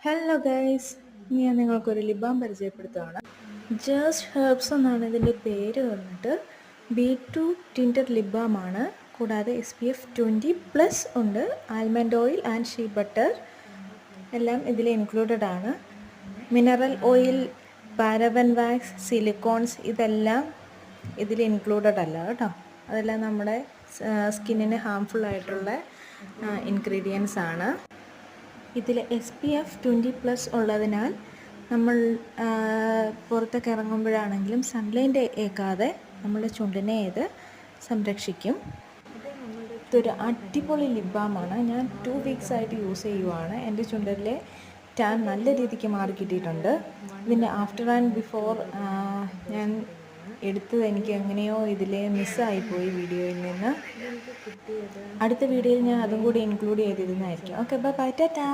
Hello guys, ഞാൻ നിങ്ങൾക്കൊരു lip balm പരിചയപ്പെടുത്തുകയാണ്. ജസ്റ്റ് ഹെർബ്സ് എന്നാണ് ഇതിൻ്റെ പേര് വന്നിട്ട്. B2 ടിൻറ്റർ ലിപ് ബാം ആണ്. കൂടാതെ SPF 20+ ഉണ്ട്. Almond oil and shea butter എല്ലാം ഇതിൽ ഇൻക്ലൂഡഡ് ആണ്. Mineral oil, paraben wax, silicones ഇതെല്ലാം ഇതിൽ ഇൻക്ലൂഡഡ് അല്ല കേട്ടോ. അതെല്ലാം നമ്മുടെ സ്കിന്നിന് ഹാംഫുൾ ആയിട്ടുള്ള ഇൻഗ്രീഡിയൻസ് ആണ്. ഇതിൽ SPF 20+ ഉള്ളതിനാൽ നമ്മൾ പുറത്തൊക്കെ ഇറങ്ങുമ്പോഴാണെങ്കിലും സൺലൈറ്റ് ഏൽക്കാതെ നമ്മുടെ ചുണ്ടിനെ ഇത് സംരക്ഷിക്കും. ഇതൊരു അടിപൊളി ലിപ് ബാമാണ്. ഞാൻ 2 വീക്സ് ആയിട്ട് യൂസ് ചെയ്യുവാണ്. എൻ്റെ ചുണ്ടിലെ ടാൻ നല്ല രീതിക്ക് മാറി കിട്ടിയിട്ടുണ്ട്. ഇതിൻ്റെ ആഫ്റ്റർ ആൻഡ് ബിഫോർ ഞാൻ എടുത്തത് എനിക്ക് എങ്ങനെയോ ഇതിൽ മിസ്സായിപ്പോയി വീഡിയോയിൽ നിന്ന്. അടുത്ത വീഡിയോയിൽ ഞാൻ അതും കൂടി ഇൻക്ലൂഡ് ചെയ്തിരുന്നതായിരിക്കും. Okay, bye bye, Tata.